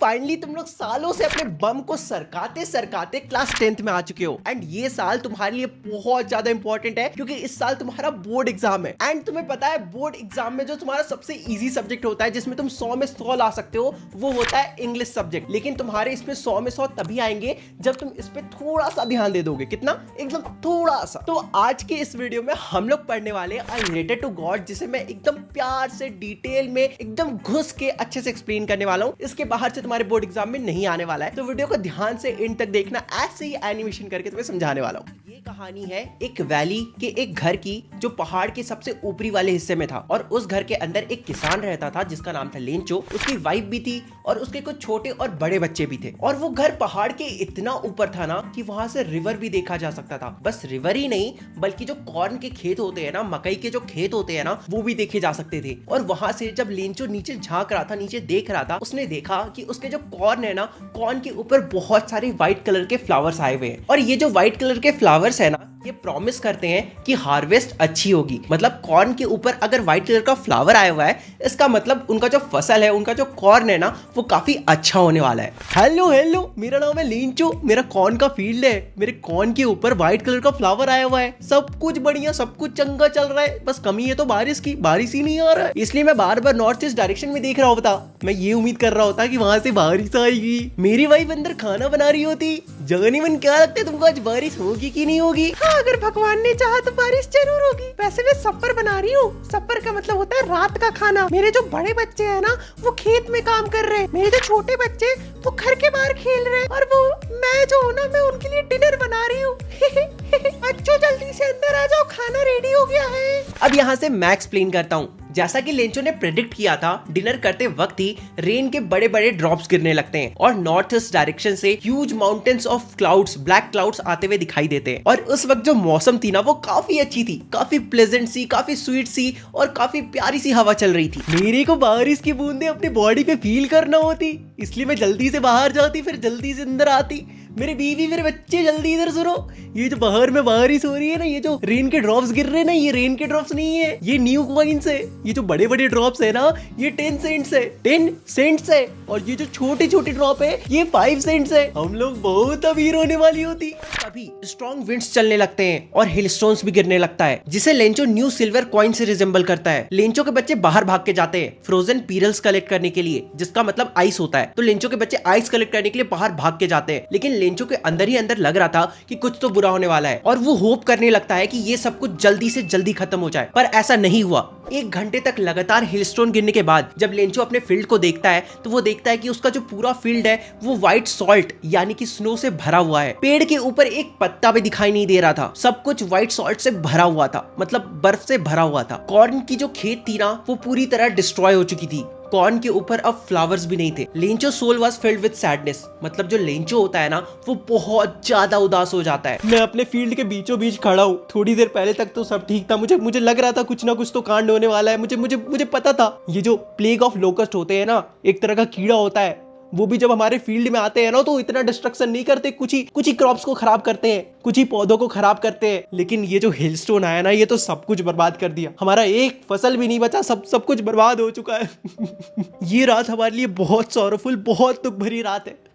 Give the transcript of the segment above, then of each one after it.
Finally तुम लोग सालों से अपने बम को सरकाते सरकाते क्लास 10th में आ चुके हो एंड ये साल तुम्हारे लिए बहुत ज्यादा इंपॉर्टेंट है क्योंकि इस साल तुम्हारा बोर्ड एग्जाम है। एंड तुम्हें पता है बोर्ड एग्जाम में जो तुम्हारा सबसे इजी सब्जेक्ट होता है जिसमें तुम 100 में 100 ला सकते हो वो होता है इंग्लिश सब्जेक्ट। लेकिन तुम्हारे इसमें 100 में 100 तभी आएंगे जब तुम इस पे थोड़ा सा ध्यान दे दोगे। कितना? एकदम थोड़ा सा। तो आज के इस वीडियो में हम लोग पढ़ने वाले हैं रिलेटेड टू गॉड, जिसे मैं एकदम प्यार से डिटेल में एकदम घुस के अच्छे से एक्सप्लेन करने वाला हूँ। इसके बाहर से तुम्हारे बोर्ड एग्जाम में नहीं आने वाला है, तो वीडियो को ध्यान से एंड तक देखना। ऐसे ही एनिमेशन करके तुम्हें समझाने वाला हूँ। ये कहानी है एक वैली के एक घर की जो पहाड़ के सबसे ऊपरी वाले हिस्से में था और उस घर के अंदर एक किसान रहता था जिसका नाम था लेंचो। उसकी वाइफ भी थी और उसके कुछ छोटे और बड़े बच्चे भी थे। और वो घर पहाड़ के इतना ऊपर था ना कि वहां से रिवर भी देखा जा सकता था। बस रिवर ही नहीं बल्कि जो कॉर्न के खेत होते हैं ना, मकई के जो खेत होते हैं ना, वो भी देखे जा सकते थे। और वहां से जब लेंचो नीचे झांक रहा था, नीचे देख रहा था, उसने देखा कि उसके जो कॉर्न है ना, कॉर्न के ऊपर बहुत सारे व्हाइट कलर के फ्लावर्स आए हुए हैं। और ये जो व्हाइट कलर के फ्लावर्स है ना, ये प्रॉमिस करते हैं कि हार्वेस्ट अच्छी होगी। मतलब कॉर्न के ऊपर अगर व्हाइट कलर का फ्लावर आया हुआ है, इसका मतलब उनका जो फसल है, उनका जो कॉर्न है ना, वो काफी अच्छा होने वाला है। हेलो हेलो, मेरा नाम है लेंचो, मेरा कॉर्न का फील्ड है, मेरे कॉर्न के ऊपर व्हाइट कलर का फ्लावर आया हुआ है, सब कुछ बढ़िया, सब कुछ चंगा चल रहा है। बस कमी है तो बारिश की, बारिश ही नहीं आ रहा है, इसलिए मैं बार बार नॉर्थ ईस्ट डायरेक्शन में देख रहा होता। मैं ये उम्मीद कर रहा होता कि वहां से बारिश आएगी। मेरी वाइफ अंदर खाना बना रही होती। जानी मन, क्या लगता है तुमको आज बारिश होगी कि नहीं होगी? हाँ, अगर भगवान ने चाहा तो बारिश जरूर होगी। वैसे मैं सप्पर बना रही हूँ। सप्पर का मतलब होता है रात का खाना। मेरे जो बड़े बच्चे हैं ना, वो खेत में काम कर रहे हैं। मेरे जो छोटे बच्चे वो घर के बाहर खेल रहे हैं। और वो मैं जो हूँ ना, मैं उनके लिए डिनर बना रही हूँ। बच्चों जल्दी से अंदर आ जाओ, खाना रेडी हो गया है। अब यहाँ से मैं एक्सप्लेन करता हूँ। जैसा कि लेंचो ने प्रेडिक्ट किया था, डिनर करते वक्त ही रेन के बड़े बड़े ड्रॉप्स गिरने लगते हैं और नॉर्थ ईस्ट डायरेक्शन से huge mountains of clouds, black clouds आते हुए दिखाई देते हैं। और उस वक्त जो मौसम थी ना, वो काफी अच्छी थी, काफी प्लेजेंट सी, काफी स्वीट सी और काफी प्यारी सी हवा चल रही थी। मेरे को बारिश की बूंदें अपनी बॉडी पे फील करना होती, इसलिए मैं जल्दी से बाहर जाती, फिर जल्दी से अंदर आती। मेरे बीवी, मेरे बच्चे, जल्दी इधर सुनो। ये जो बाहर में बारिश हो रही है ना, ये जो रेन के ड्रॉप्स गिर रहे हैं ना, ये रेन के ड्रॉप्स नहीं है, ये न्यू कॉइन्स है। ये जो बड़े बड़े ड्रॉप्स है ना, ये 10 सेंट्स है, 10 सेंट्स है। और ये जो छोटे छोटे ड्रॉप है, ये 5 सेंट्स है। हम लोग बहुत अमीर होने वाली होती। तभी स्ट्रॉन्ग विंड्स चलने लगते हैं और हिल स्टोन्स भी गिरने लगता है, जिसे लेंचो न्यू सिल्वर कॉइन से रिजेंबल करता है। लेंचो के बच्चे बाहर भाग के जाते हैं फ्रोजन पीरल्स कलेक्ट करने के लिए, जिसका मतलब आइस होता है। तो लेंचो के बच्चे आइस कलेक्ट करने के लिए बाहर भाग के जाते हैं। लेकिन लेंचो के अंदर ही अंदर लग रहा था कि कुछ तो बुरा होने वाला है और वो होप करने लगता है कि ये सब कुछ जल्दी से जल्दी खत्म हो जाए। पर ऐसा नहीं हुआ। 1 घंटे तक लगातार हिलस्टोन गिरने के बाद जब लेंचो अपने फील्ड को देखता है, तो वो देखता है कि उसका जो पूरा फील्ड है वो व्हाइट सॉल्ट यानी कि स्नो से भरा हुआ है। पेड़ के ऊपर एक पत्ता भी दिखाई नहीं दे रहा था, सब कुछ व्हाइट सॉल्ट से भरा हुआ था, मतलब बर्फ से भरा हुआ था। कॉर्न की जो खेत थी ना, वो पूरी तरह डिस्ट्रॉय हो चुकी थी। कॉर्न के ऊपर अब फ्लावर्स भी नहीं थे। Lencho soul was filled with sadness, मतलब जो लेंचो होता है ना, वो बहुत ज्यादा उदास हो जाता है। मैं अपने फील्ड के बीचों बीच खड़ा हूँ। थोड़ी देर पहले तक तो सब ठीक था, मुझे लग रहा था कुछ ना कुछ तो कांड होने वाला है। मुझे पता था। ये जो प्लेग ऑफ लोकस्ट होते हैं ना, एक तरह का कीड़ा होता है, वो भी जब हमारे फील्ड में आते हैं ना, तो इतना डिस्ट्रक्शन नहीं करते। कुछ ही क्रॉप्स को खराब करते हैं, कुछ ही पौधों को खराब करते हैं। लेकिन ये जो हिलस्टोन आया ना, ये तो सब कुछ बर्बाद कर दिया। हमारा एक फसल भी नहीं बचा, सब कुछ बर्बाद हो चुका है। ये रात हमारे लिए बहुत सॉरोफुल, बहुत दुख भरी रात है।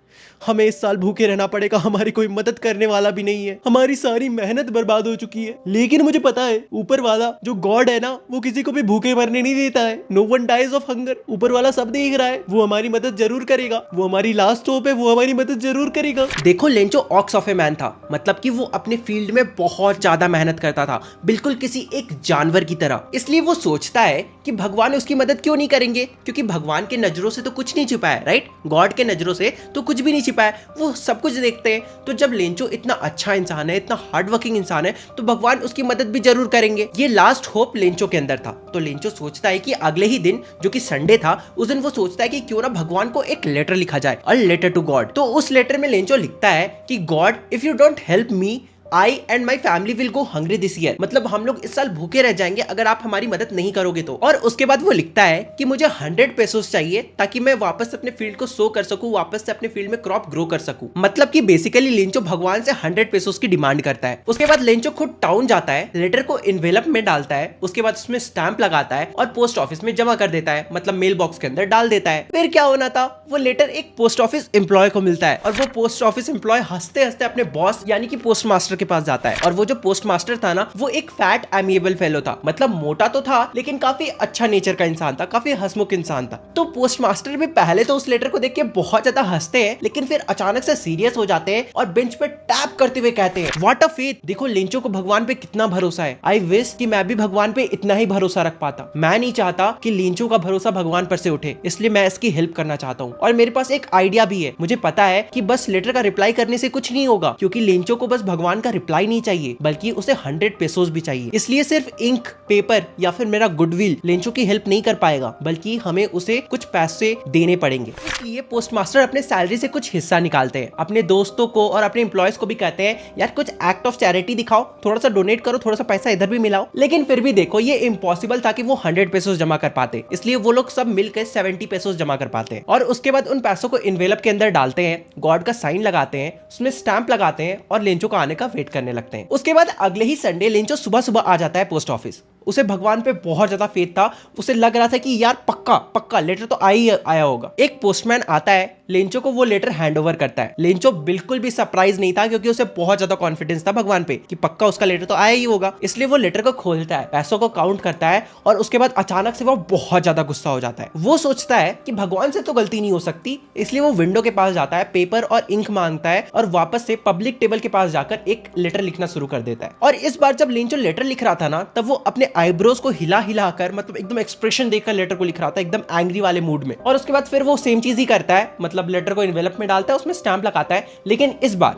हमें इस साल भूखे रहना पड़ेगा, हमारी कोई मदद करने वाला भी नहीं है, हमारी सारी मेहनत बर्बाद हो चुकी है। लेकिन मुझे पता है ऊपर वाला जो गॉड है ना, वो किसी को भी भूखे मरने नहीं देता है। No one dies of hunger. ऊपर वाला सब देख रहा है, वो हमारी मदद जरूर करेगा। वो हमारी लास्ट होप है, वो हमारी मदद जरूर करेगा। देखो, Lencho ox of a man था, मतलब कि वो अपने फील्ड में बहुत ज्यादा मेहनत करता था, बिल्कुल किसी एक जानवर की तरह। इसलिए वो सोचता है कि भगवान उसकी मदद क्यों नहीं करेंगे, क्योंकि भगवान के नजरों से तो कुछ नहीं छिपा है, राइट? गॉड के नजरों से तो कुछ भी नहीं छिपा है, वो सब कुछ देखते हैं। तो जब लेंचो इतना अच्छा इंसान है, इतना हार्ड वर्किंग इंसान है, तो भगवान उसकी मदद भी जरूर करेंगे। ये लास्ट होप लेंचो के अंदर था। तो लेंचो सोचता है कि अगले ही दिन, जो कि संडे था, उस दिन वो सोचता है कि क्यों ना भगवान को एक लेटर लिखा जाए, अ लेटर टू गॉड। तो उस लेटर में लेंचो लिखता है कि God, if you don't help me, I and my family will go hungry this year, मतलब हम लोग इस साल भूखे रह जाएंगे अगर आप हमारी मदद नहीं करोगे तो। और उसके बाद वो लिखता है कि मुझे 100 पेसोस चाहिए ताकि मैं वापस अपने फील्ड को सो कर सकूं, वापस से अपने फील्ड में क्रॉप ग्रो कर सकूं। मतलब कि बेसिकली लेंचो भगवान से 100 पेसोस की डिमांड करता है। उसके बाद लेंचो खुद टाउन जाता है, लेटर को इन्वेलप में डालता है, उसके बाद उसमें स्टैंप लगाता है और पोस्ट ऑफिस में जमा कर देता है, मतलब मेल बॉक्स के अंदर डाल देता है। फिर क्या होना था, वो लेटर एक पोस्ट ऑफिस एम्प्लॉय को मिलता है और वो पोस्ट ऑफिस एम्प्लॉय हंसते हंसते अपने बॉस यानी कि पोस्ट मास्टर के पास जाता है। और वो जो पोस्ट मास्टर था ना, वो एक फैट एमिएबल फेलो था, मतलब मोटा तो था लेकिन काफी अच्छा नेचर का इंसान था, काफी हंसमुख इंसान था। तो पोस्ट मास्टर भी पहले तो उस लेटर को देख के बहुत ज्यादा हंसते हैं, लेकिन फिर अचानक से सीरियस हो जाते हैं और बेंच पे टैप करते हुए कहते हैं, व्हाट अ फेथ, देखो लेंचो को भगवान पे कितना भरोसा है। आई विश कि मैं भी भगवान पे इतना ही भरोसा रख पाता। मैं नहीं चाहता कि लेंचो का भरोसा भगवान पर से उठे, इसलिए मैं इसकी हेल्प करना चाहता हूँ। और मेरे पास एक आइडिया भी है, मुझे पता है कि बस लेटर का रिप्लाई करने से कुछ नहीं होगा, क्योंकि लेंचो को बस भगवान का रिप्लाई नहीं चाहिए बल्कि उसे 100 पेसोस भी चाहिए। इसलिए सिर्फ इंक, पेपर या फिर मेरा गुडविल लेंचो की हेल्प नहीं कर पाएगा, बल्कि हमें उसे कुछ पैसे देने पड़ेंगे। इसलिए पोस्ट मास्टर अपने सैलरी से कुछ हिस्सा निकालते हैं, अपने दोस्तों को और अपने एम्प्लॉयज को भी कहते हैं, यार कुछ एक्ट ऑफ चैरिटी दिखाओ, थोड़ा सा डोनेट करो, थोड़ा सा पैसा इधर भी मिलाओ। लेकिन फिर भी देखो ये इम्पॉसिबल था कि वो 100 पेसोस जमा कर पाते, इसलिए वो लोग सब मिलकर 70 पेसोस जमा कर पाते हैं। और उसके बाद उन पैसों को इन्वेलप के अंदर डालते हैं, गॉड का साइन लगाते हैं, उसमें स्टैंप लगाते हैं और लेंचो का आने का वेट करने लगते हैं। उसके बाद अगले ही संडे लेंचो सुबह सुबह आ जाता है पोस्ट ऑफिस। उसे भगवान पे बहुत ज्यादा फेथ था, उसे लग रहा था कि यार पक्का पक्का लेटर तो आया होगा। एक पोस्टमैन आता है, लेंचो को वो लेटर हैंड ओवर करता है। लेंचो बिल्कुल भी सरप्राइज नहीं था, क्योंकि उसे बहुत ज्यादा कॉन्फिडेंस था भगवान पे कि पक्का उसका लेटर तो आया ही होगा। इसलिए वो लेटर को खोलता है, पैसों को काउंट करता है और उसके बाद अचानक से वो बहुत ज्यादा गुस्सा हो जाता है। वो सोचता है कि भगवान से तो गलती नहीं हो सकती, इसलिए वो विंडो के पास जाता है, पेपर और इंक मांगता है और वापस से पब्लिक टेबल के पास जाकर एक लेटर लिखना शुरू कर देता है। और इस बार जब लेंचो लेटर लिख रहा था ना, तब वो अपने आईब्रोज को हिला कर, मतलब एकदम एक्सप्रेशन देकर लेटर को लिख रहा था, एकदम एंग्री वाले मूड में। और उसके बाद फिर वो सेम चीज ही करता है, मतलब लेटर को एनवेलप में डालता है, उसमें स्टैंप लगाता है, लेकिन इस बार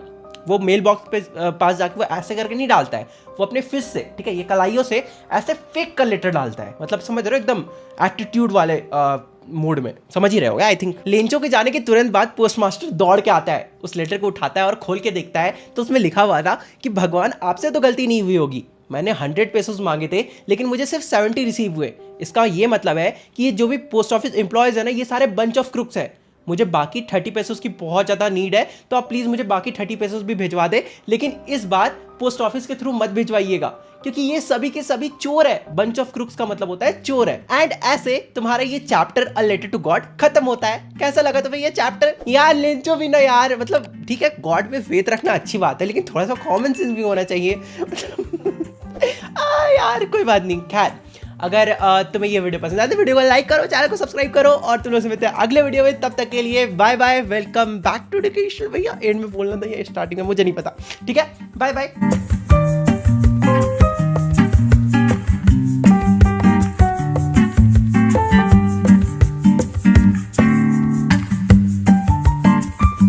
वो मेल बॉक्स पे पास जाके वो ऐसे करके नहीं डालता है, वो अपने फिस्ट से, ठीक है, ये कलाइयों से ऐसे फेंक कर लेटर डालता है, मतलब समझ रहे हो, एकदम एटीट्यूड वाले मूड में, समझ ही रहे होगे आई थिंक। लेंचो के जाने के तुरंत बाद पोस्ट मास्टर दौड़ के आता है, उस लेटर को उठाता है और खोल के देखता है, तो उसमें लिखा हुआ था कि भगवान आपसे तो गलती नहीं हुई होगी, मैंने 100 पेसोस मांगे थे लेकिन मुझे सिर्फ 70 रिसीव हुए। इसका ये मतलब है कि ये जो भी पोस्ट ऑफिस एम्प्लॉयज है ना, ये सारे बंच ऑफ क्रुक्स है। मुझे बाकी 30 पेसोस की बहुत ज़्यादा नीड है, तो आप प्लीज़ मुझे बाकी 30 पेसोस भी भिजवा दे, लेकिन इस बार पोस्ट ऑफिस के थ्रू मत भिजवाइएगा, क्योंकि ये सभी के सभी चोर है। बंच ऑफ क्रुक्स का मतलब होता है चोर है। एंड ऐसे तुम्हारा ये chapter a letter to God खत्म होता है। कैसा लगा तुम्हें ये चैप्टर? यार लेंचो भी ना यार, मतलब ठीक है गॉड पे फेथ रखना अच्छी बात है, लेकिन थोड़ा सा कॉमन सेंस भी होना चाहिए। यार कोई बात नहीं। खैर अगर तुम्हें ये वीडियो पसंद आए तो वीडियो को लाइक करो, चैनल को सब्सक्राइब करो और तुम लोग से मिलते हैं अगले वीडियो में। तब तक के लिए bye bye, welcome back to education. भैया एंड में बोलना था या स्टार्टिंग में, मुझे नहीं पता। ठीक है, बाय बाय।